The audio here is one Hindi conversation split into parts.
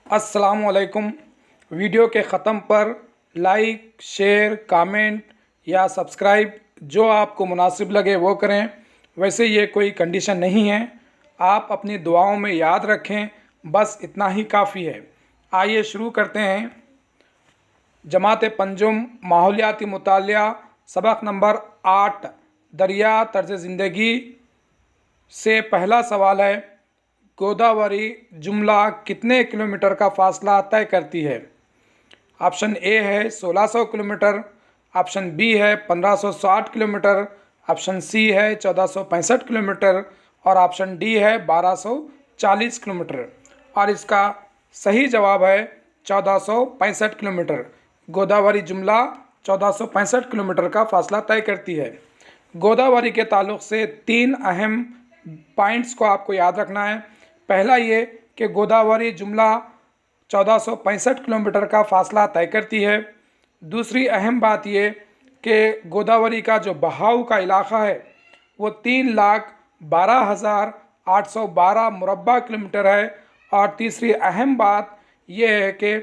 अस्सलामुअलैकुम। वीडियो के ख़त्म पर लाइक, शेयर, कमेंट या सब्सक्राइब जो आपको मुनासिब लगे वो करें। वैसे ये कोई कंडीशन नहीं है, आप अपनी दुआओं में याद रखें, बस इतना ही काफ़ी है। आइए शुरू करते हैं। जमात पंजुम माहौलियाती मुतालिया सबक नंबर 8 दरिया तर्ज ज़िंदगी से पहला सवाल है, गोदावरी जुमला कितने किलोमीटर का फासला तय करती है? ऑप्शन ए है 1600 किलोमीटर, ऑप्शन बी है 1560 किलोमीटर, ऑप्शन सी है 1465 किलोमीटर और ऑप्शन डी है 1240 किलोमीटर। और इसका सही जवाब है 1465 किलोमीटर। गोदावरी जुमला 1465 किलोमीटर का फासला तय करती है। गोदावरी के ताल्लुक़ से 3 अहम पॉइंट्स को आपको याद रखना है। पहला ये कि गोदावरी जुमला 1465 किलोमीटर का फासला तय करती है। दूसरी अहम बात ये कि गोदावरी का जो बहाव का इलाक़ा है वो 3,12,812 मुरब्बा किलोमीटर है। और तीसरी अहम बात यह है कि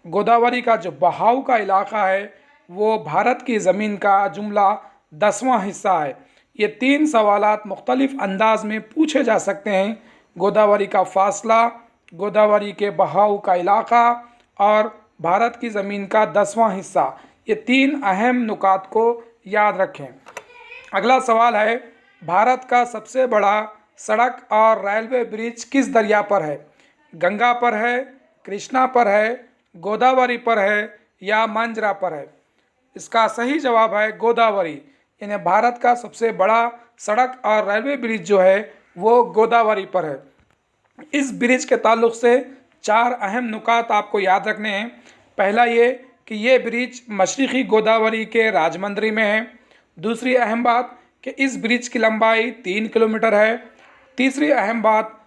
गोदावरी का जो बहाव का इलाक़ा है वो भारत की ज़मीन का जुमला 10वां हिस्सा है। ये 3 सवालात मुख्तलिफ़ अंदाज में पूछे जा सकते हैं। गोदावरी का फ़ासला, गोदावरी के बहाव का इलाक़ा और भारत की ज़मीन का 10वां हिस्सा, ये 3 अहम नुकात को याद रखें। अगला सवाल है, भारत का सबसे बड़ा सड़क और रेलवे ब्रिज किस दरिया पर है? गंगा पर है, कृष्णा पर है, गोदावरी पर है या मांजरा पर है? इसका सही जवाब है गोदावरी। यानी भारत का सबसे बड़ा सड़क और रेलवे ब्रिज जो है वो गोदावरी पर है। इस ब्रिज के ताल्लुक़ से 4 अहम नुकात आपको याद रखने हैं। पहला ये कि ये ब्रिज मशरिक़ी गोदावरी के राजमंद्री में है। दूसरी अहम बात कि इस ब्रिज की लंबाई 3 किलोमीटर है। तीसरी अहम बात,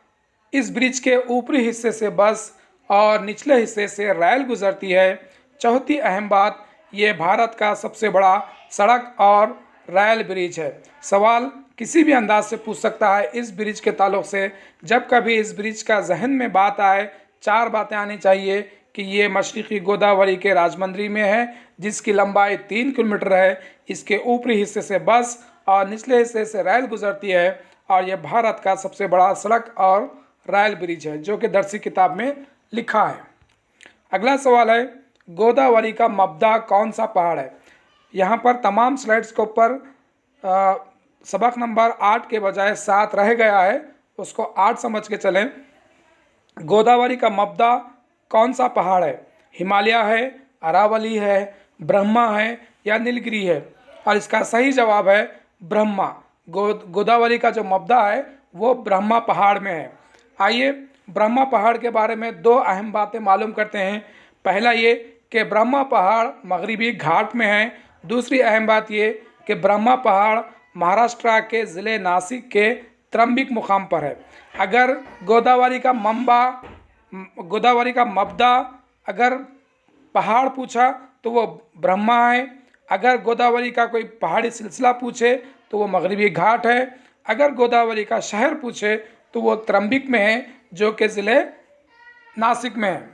इस ब्रिज के ऊपरी हिस्से से बस और निचले हिस्से से रेल गुजरती है। चौथी अहम बात, ये भारत का सबसे बड़ा सड़क और रेल ब्रिज है। सवाल किसी भी अंदाज से पूछ सकता है इस ब्रिज के ताल्लुक़ से। जब कभी इस ब्रिज का जहन में बात आए, 4 बातें आनी चाहिए कि ये मशरिक़ी गोदावरी के राजमंद्री में है, जिसकी लंबाई 3 किलोमीटर है, इसके ऊपरी हिस्से से बस और निचले हिस्से से रेल गुजरती है और यह भारत का सबसे बड़ा सड़क और रेल ब्रिज है, जो कि दरसी किताब में लिखा है। अगला सवाल है, गोदावरी का मबदा कौन सा पहाड़ है? यहाँ पर तमाम स्लाइड्स के ऊपर सबक नंबर 8 के बजाय 7 रह गया है, उसको 8 समझ के चलें। गोदावरी का मबदा कौन सा पहाड़ है? हिमालय है, अरावली है, ब्रह्मा है या नीलगिरी है? और इसका सही जवाब है ब्रह्मा। गोदावरी का जो मबदा है वो ब्रह्मा पहाड़ में है। आइए ब्रह्मा पहाड़ के बारे में 2 अहम बातें मालूम करते हैं। पहला ये कि ब्रह्मा पहाड़ मगरिबी घाट में है। दूसरी अहम बात ये कि ब्रह्मा पहाड़ महाराष्ट्र के ज़िले नासिक के त्रंबिक मुकाम पर है। अगर गोदावरी का मबदा अगर पहाड़ पूछा तो वो ब्रह्मा है। अगर गोदावरी का कोई पहाड़ी सिलसिला पूछे तो वो मगरिबी घाट है। अगर गोदावरी का शहर पूछे तो वो त्रंबिक में है, जो कि ज़िले नासिक में है।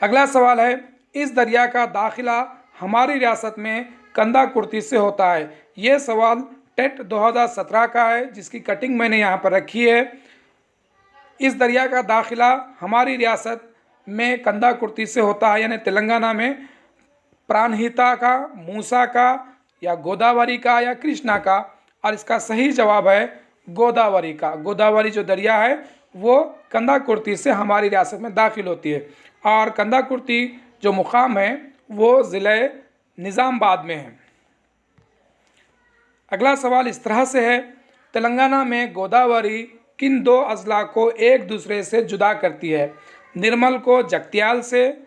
अगला सवाल है, इस दरिया का दाखिला हमारी रियासत में कंधा कुर्ती से होता है। ये सवाल टेट 2017 का है, जिसकी कटिंग मैंने यहाँ पर रखी है। इस दरिया का दाखिला हमारी रियासत में कंधा कुर्ती से होता है, यानी तेलंगाना में प्राणहिता का, मूसा का या गोदावरी का या कृष्णा का। और इसका सही जवाब है गोदावरी का। गोदावरी जो दरिया है वो कंधा कुर्ती से हमारी रियासत में दाखिल होती है और कंधा कुर्ती जो मुकाम है वो ज़िले निज़ामाबाद में है। अगला सवाल इस तरह से है, तेलंगाना में गोदावरी किन 2 अजला को एक दूसरे से जुदा करती है? निर्मल को जगत्याल से,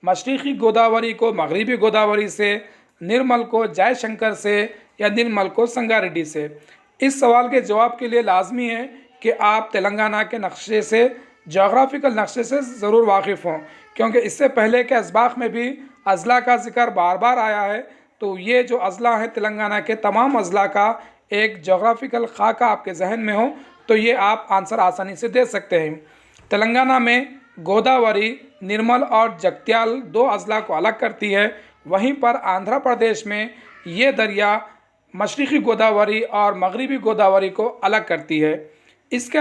मशरिक़ी गोदावरी को मगरिबी गोदावरी से, निर्मल को जयशंकर से या निर्मल को संगारेड्डी से? इस सवाल के जवाब के लिए लाजमी है कि आप तेलंगाना के नक्शे से, जोग्राफिकल नक्शे से ज़रूर वाकिफ़ हों, क्योंकि इससे पहले के असबाक़ में भी अजला का जिक्र बार बार आया है। तो ये जो अजला हैं तेलंगाना के, तमाम अजला का एक जोग्राफिकल खाका आपके जहन में हो तो ये आप आंसर आसानी से दे सकते हैं। तेलंगाना में गोदावरी निर्मल और जगत्याल दो अजला को अलग करती है। वहीं पर आंध्र प्रदेश में ये दरिया मशरक़ी गोदावरी और मगरबी गोदावरी को अलग करती है। इसके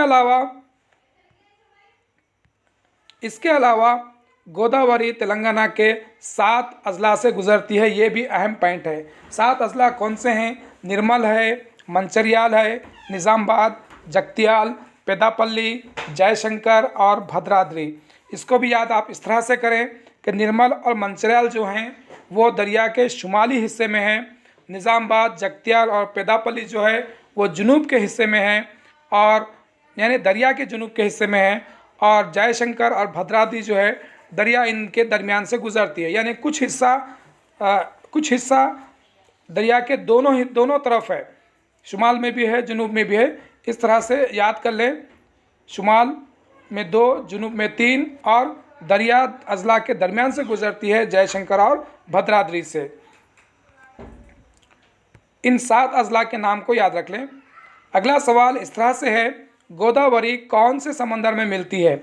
अलावा गोदावरी तेलंगाना के 7 अजला से गुजरती है। ये भी अहम पॉइंट है। 7 अजला कौन से हैं? निर्मल है, मंचिर्याल है, निज़ामाबाद, जगत्याल, पेद्दापल्ली, जयशंकर और भद्राद्री। इसको भी याद आप इस तरह से करें कि निर्मल और मंचिर्याल जो हैं वो दरिया के शुमाली हिस्से में हैं। निज़ामाबाद, जगत्याल और पेद्दापल्ली जो है वो जनूब के हिस्से में हैं, और यानी दरिया के जनूब के हिस्से में है। और जयशंकर और भद्राद्री जो है दरिया इनके दरमियान से गुजरती है, यानी कुछ हिस्सा दरिया के दोनों तरफ है, शुमाल में भी है, जनूब में भी है। इस तरह से याद कर लें, शुमाल में 2, जनूब में 3, और दरिया अजला के दरमियान से गुजरती है जयशंकर और भद्राद्री से। इन 7 अजला के नाम को याद रख लें। अगला सवाल इस तरह से है, गोदावरी कौन से समंदर में मिलती है?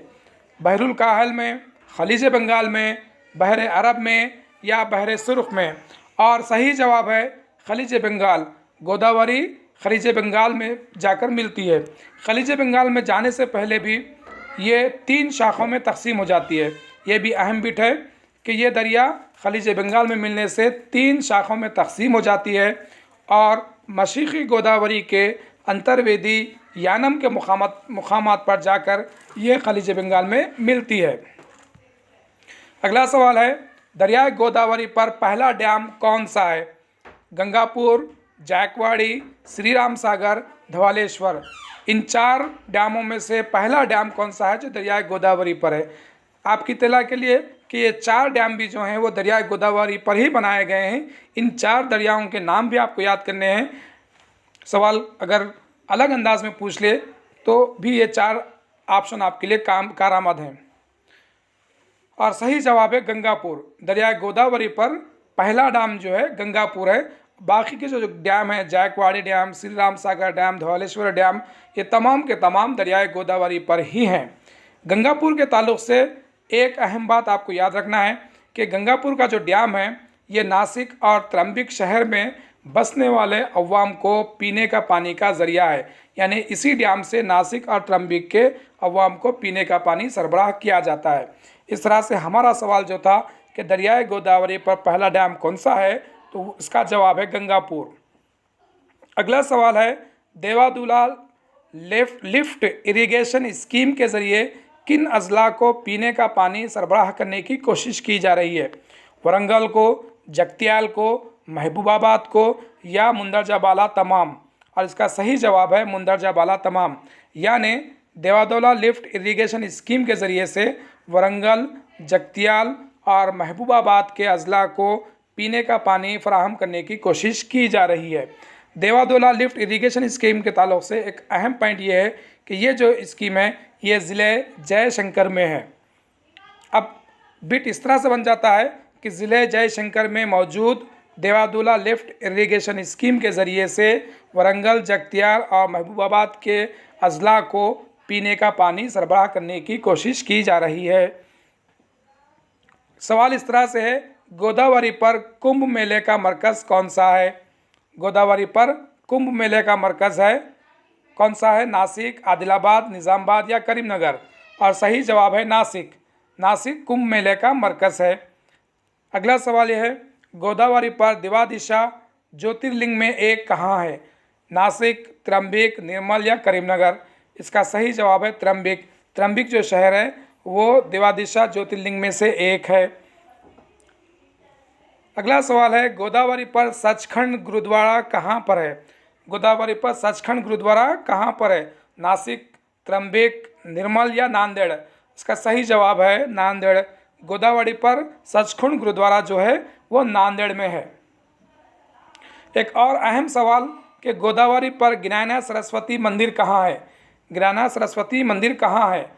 बहरुल काहल में, खलीज बंगाल में, बहर अरब में या बहर सुर्ख में? और सही जवाब है खलीज बंगाल। गोदावरी खलीज बंगाल में जाकर मिलती है। खलीज बंगाल में जाने से पहले भी ये 3 शाखों में तकसीम हो जाती है। ये भी अहम बिट है कि ये दरिया खलीज बंगाल में मिलने से 3 शाखों में तकसीम हो जाती है, और मशरक़ी गोदावरी के अंतर्वेदी यानम के मुकामात पर जाकर ये खलीज बंगाल में मिलती है। अगला सवाल है, दरियाए गोदावरी पर पहला डैम कौन सा है? गंगापुर, जायकवाड़ी, श्री राम सागर, धवलेश्वर। इन 4 डैमों में से पहला डैम कौन सा है जो दरियाए गोदावरी पर है? आपकी इत्तला के लिए कि ये 4 डैम भी जो हैं वो दरियाए गोदावरी पर ही बनाए गए हैं। इन 4 दरियाओं के नाम भी आपको याद करने हैं। सवाल अगर अलग अंदाज में पूछ ले तो भी ये 4 ऑप्शन आपके लिए कारआमद हैं। और सही जवाब है गंगापुर। दरियाए गोदावरी पर पहला डैम जो है गंगापुर है। बाकी के जो डैम हैं, Jayakwadi dam, Shri Ram Sagar dam, Dhavaleshwar dam, ये तमाम के तमाम दरियाए गोदावरी पर ही हैं। गंगापुर के ताल्लुक़ से एक अहम बात आपको याद रखना है कि गंगापुर का जो डैम है ये नासिक और त्रंबिक शहर में बसने वाले अवाम को पीने का पानी का ज़रिया है। यानी इसी डैम से नासिक और त्रंबिक के अवाम को पीने का पानी सरबराह किया जाता है। इस तरह से हमारा सवाल जो था कि दरियाए गोदावरी पर पहला डैम कौन सा है, तो इसका जवाब है गंगापुर। अगला सवाल है, देवादुला लिफ्ट इरिगेशन स्कीम के ज़रिए किन अजला को पीने का पानी सरबराह करने की कोशिश की जा रही है? वरंगल को, जगत्याल को, महबूबाबाद को या मुंदरजा बाला तमाम? और इसका सही जवाब है मुंदरजा बाला तमाम। यानी देवादौला लिफ्ट इरिगेशन स्कीम के ज़रिए से वरंगल, जगत्याल और महबूबाबाद के अजला को पीने का पानी फराहम करने की कोशिश की जा रही है। देवादौला लिफ्ट इरिगेशन स्कीम के ताल्लुक़ से एक अहम पॉइंट ये है कि ये जो स्कीम है ये ज़िले जयशंकर में है। अब बिट इस तरह से बन जाता है कि ज़िले जयशंकर में मौजूद देवादौला लिफ्ट इरिगेशन स्कीम के ज़रिए से वरंगल, जगत्याल और महबूबाबाद के अजला को पीने का पानी सरबराह करने की कोशिश की जा रही है। सवाल इस तरह से है, गोदावरी पर कुंभ मेले का मरकज़ कौन सा है? गोदावरी पर कुंभ मेले का मरकज़ है कौन सा है? नासिक, आदिलाबाद, निज़ामाबाद या करीमनगर? और सही जवाब है नासिक। नासिक कुंभ मेले का मरकज़ है। अगला सवाल यह है, गोदावरी पर द्विदिशा ज्योतिर्लिंग में एक कहाँ है? नासिक, त्रंबिक, निर्मल या करीमनगर? इसका सही जवाब है त्रंबिक। त्रंबिक जो शहर है वो द्विदिशा ज्योतिर्लिंग में से एक है। अगला सवाल है, गोदावरी पर सचखंड गुरुद्वारा कहाँ पर है? गोदावरी पर सचखंड गुरुद्वारा कहाँ पर है? नासिक, त्रंबिक, निर्मल या नांदेड़? इसका सही जवाब है नांदेड़। गोदावरी पर सचखंड गुरुद्वारा जो है वो नांदेड़ में है। एक और अहम सवाल कि गोदावरी पर गिरैना सरस्वती मंदिर कहाँ है? गिरैना सरस्वती मंदिर कहाँ है?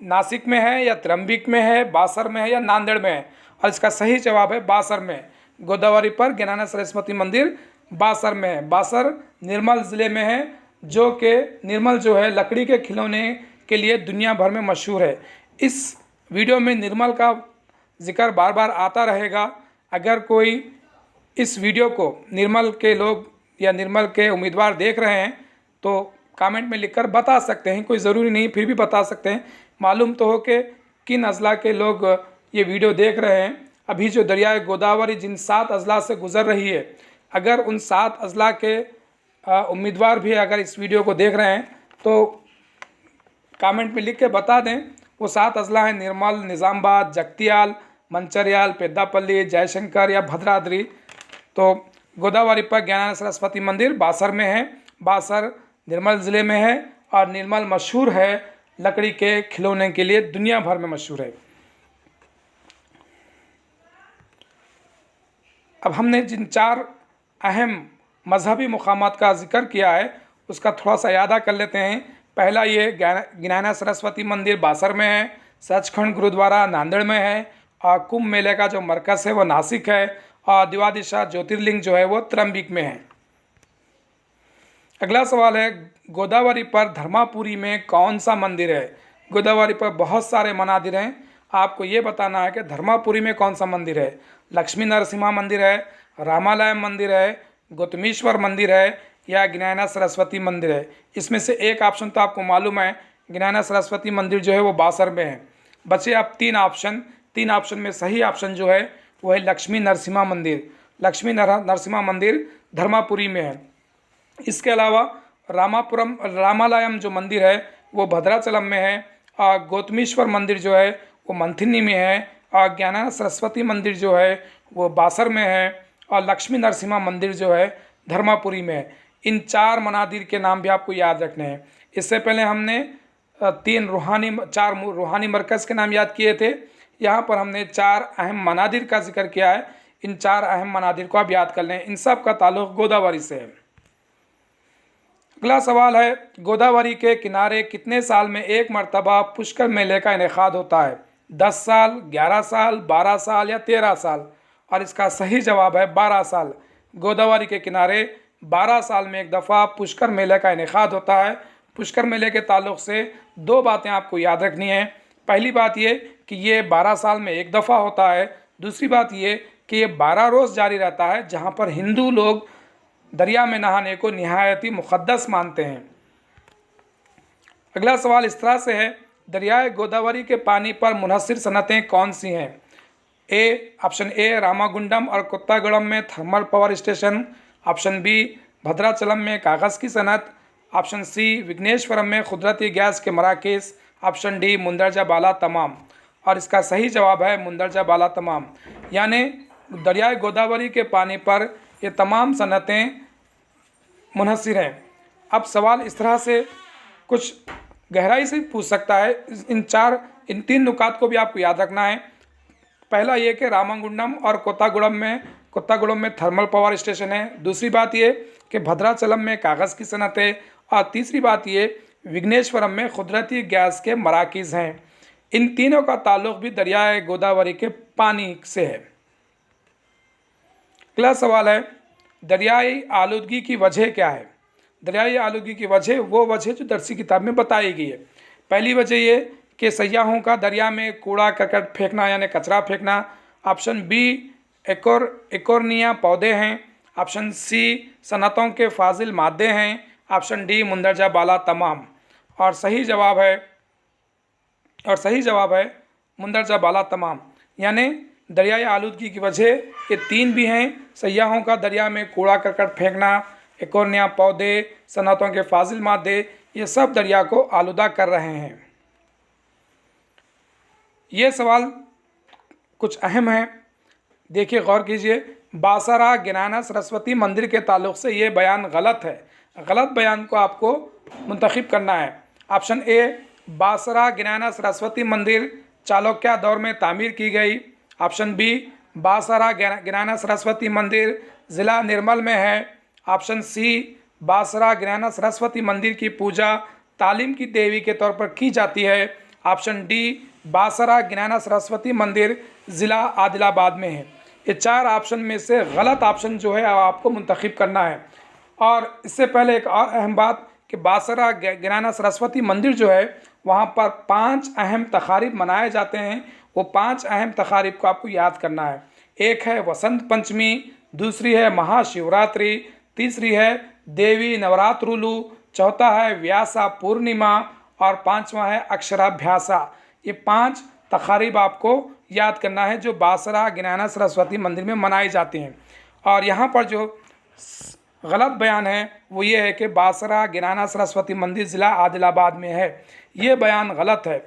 नासिक में है या त्रंबिक में है, बासर में है या नांदेड़ में है? और इसका सही जवाब है बासर में। गोदावरी पर गिरैना सरस्वती मंदिर बासर में है। बासर निर्मल ज़िले में है, जो कि निर्मल जो है लकड़ी के खिलौने के लिए दुनिया भर में मशहूर है। इस वीडियो में निर्मल का जिक्र बार बार आता रहेगा। अगर कोई इस वीडियो को निर्मल के लोग या निर्मल के उम्मीदवार देख रहे हैं तो कमेंट में लिखकर बता सकते हैं, कोई ज़रूरी नहीं, फिर भी बता सकते हैं। मालूम तो हो कि किन अजला के लोग ये वीडियो देख रहे हैं। अभी जो दरियाए गोदावरी जिन 7 अजला से गुज़र रही है, अगर उन 7 अजला के उम्मीदवार भी अगर इस वीडियो को देख रहे हैं तो कमेंट में लिख के बता दें। वो 7 अजला हैं निर्मल, निज़ामबाद, जगतियाल, मंचरियाल, पेद्दापल्ली, जयशंकर या भद्राद्री। तो गोदावरी पर ज्ञानानंद सरस्वती मंदिर बासर में है। बासर निर्मल ज़िले में है और निर्मल मशहूर है लकड़ी के खिलौने के लिए, दुनिया भर में मशहूर है। अब हमने जिन 4 अहम मजहबी मुकामात का जिक्र किया है उसका थोड़ा सा यादा कर लेते हैं। पहला ये ज्ञानानंद सरस्वती मंदिर बासर में है। सचखंड गुरुद्वारा नांदेड़ में है और कुंभ मेले का जो मरकज़ है वो नासिक है और द्वादशा ज्योतिर्लिंग जो है वो त्रंबिक में है। अगला सवाल है गोदावरी पर धर्मापुरी में कौन सा मंदिर है। गोदावरी पर बहुत सारे मनादिर हैं, आपको ये बताना है कि धर्मापुरी में कौन सा मंदिर है। लक्ष्मी नरसिम्हा मंदिर है, रामालयम मंदिर है, गौतमेश्वर मंदिर है या ज्ञानानंद सरस्वती मंदिर है। इसमें से एक ऑप्शन तो आपको मालूम है, ज्ञानानंद सरस्वती मंदिर जो है वो बासर में है। बचे अब 3 ऑप्शन। 3 ऑप्शन में सही ऑप्शन जो है वो है लक्ष्मी नरसिम्हा मंदिर। लक्ष्मी नरसिम्हा मंदिर धर्मापुरी में है। इसके अलावा रामालयम जो मंदिर है वो भद्राचलम में है और गौतमेश्वर मंदिर जो है वो मंथिनी में है और ज्ञानानंद सरस्वती मंदिर जो है वो बासर में है और लक्ष्मी नरसिम्हा मंदिर जो है धर्मापुरी में है। इन 4 मनादिर के नाम भी आपको याद रखने हैं। इससे पहले हमने 4 रूहानी मरकज़ के नाम याद किए थे। यहाँ पर हमने 4 अहम मनादिर का जिक्र किया है। इन 4 अहम मनादिर को आप याद कर लें। इन सब का ताल्लुक़ गोदावरी से है। अगला सवाल है गोदावरी के किनारे कितने साल में एक मरतबा पुष्कर मेले का इनेकाद होता है। 10 साल, 11 साल, 12 साल या 13 साल। और इसका सही जवाब है 12 साल। गोदावरी के किनारे 12 साल में एक दफ़ा पुष्कर मेले का इनेकाद होता है। पुष्कर मेले के ताल्लुक़ से 2 बातें आपको याद रखनी है। पहली बात ये कि ये 12 साल में एक दफ़ा होता है। दूसरी बात ये कि ये 12 रोज़ जारी रहता है, जहाँ पर हिंदू लोग दरिया में नहाने को निहायत ही मुक़द्दस मानते हैं। अगला सवाल इस तरह से है, दरियाए गोदावरी के पानी पर मुनहसिर सनतें कौन सी हैं। ऑप्शन ए रामागुंडम और कोत्तागुड़म में thermal power station. Option B Bhadrachalam में कागज़ की सनत। ऑप्शन सी विघ्नेश्वरम में कुदरती गैस के मराकज़। ऑप्शन डी मुंदरजा बाला तमाम। और इसका सही जवाब है मुंदरजा बाला तमाम। यानी दरियाए गोदावरी के पानी पर ये तमाम सनतें मुनहसिर हैं। अब सवाल इस तरह से कुछ गहराई से पूछ सकता है। इन 3 नुकात को भी आपको याद रखना है। पहला ये कि रामागुंडम और कोत्तागुड़म में थर्मल पावर स्टेशन है। दूसरी बात ये कि भद्राचलम में कागज़ की सनत है और तीसरी बात ये विघ्नेश्वरम में कुदरती गैस के मराकज़ हैं। इन तीनों का ताल्लुक़ भी दरियाए गोदावरी के पानी से है। अगला सवाल है दरियाई आलूदगी की वजह क्या है। दरियाई आलूदगी की वजह वो वजह जो दरसी किताब में बताई गई है। पहली वजह ये कि सयाहों का दरिया में कूड़ा करकट फेंकना यानी कचरा फेंकना। ऑप्शन बी एकोर्निया पौधे हैं। ऑप्शन सी सनतों के फाजिल मादे हैं। ऑप्शन डी मुंदरजा बाला तमाम। और सही जवाब है मुंदरजा बाला तमाम। यानी दरियाई आलूदगी की वजह ये 3 भी हैं। सयाहों का दरिया में कूड़ा करकट फेंकना, एकोर्निया पौधे, सनतों के फाजिल मादे, ये सब दरिया को आलूदा कर रहे हैं। ये सवाल कुछ अहम है, देखिए गौर कीजिए। बासरा ज्ञानानंद सरस्वती मंदिर के ताल्लुक़ से ये बयान गलत है। गलत बयान को आपको मुंतखब करना है। ऑप्शन ए बासरा ज्ञानानंद सरस्वती मंदिर चालुक्य दौर में तामीर की गई। ऑप्शन बी बासरा ज्ञानानंद सरस्वती मंदिर ज़िला निर्मल में है। ऑप्शन सी बासरा ज्ञानानंद सरस्वती मंदिर की पूजा तालीम की देवी के तौर पर की जाती है। ऑप्शन डी बासरा ज्ञानानंद सरस्वती मंदिर ज़िला आदिलाबाद में है। ये 4 ऑप्शन में से गलत ऑप्शन जो है आपको मुंतखब करना है। और इससे पहले एक और अहम बात कि बासरा ज्ञानानंद सरस्वती मंदिर जो है वहाँ पर 5 अहम तकारीब मनाए जाते हैं। वो 5 अहम तकारीब को आपको याद करना है। एक है वसंत पंचमी, दूसरी है महाशिवरात्रि, तीसरी है देवी नवरात्रुलु, चौथा है व्यासा पूर्णिमा और पांचवा है अक्षराभ्यासा। ये 5 तकारीब आपको याद करना है जो बासरा ज्ञाना सरस्वती मंदिर में मनाई जाती हैं। और यहाँ पर जो गलत बयान है वो ये है कि बासरा ज्ञाना सरस्वती मंदिर ज़िला आदिलाबाद में है। ये बयान गलत है।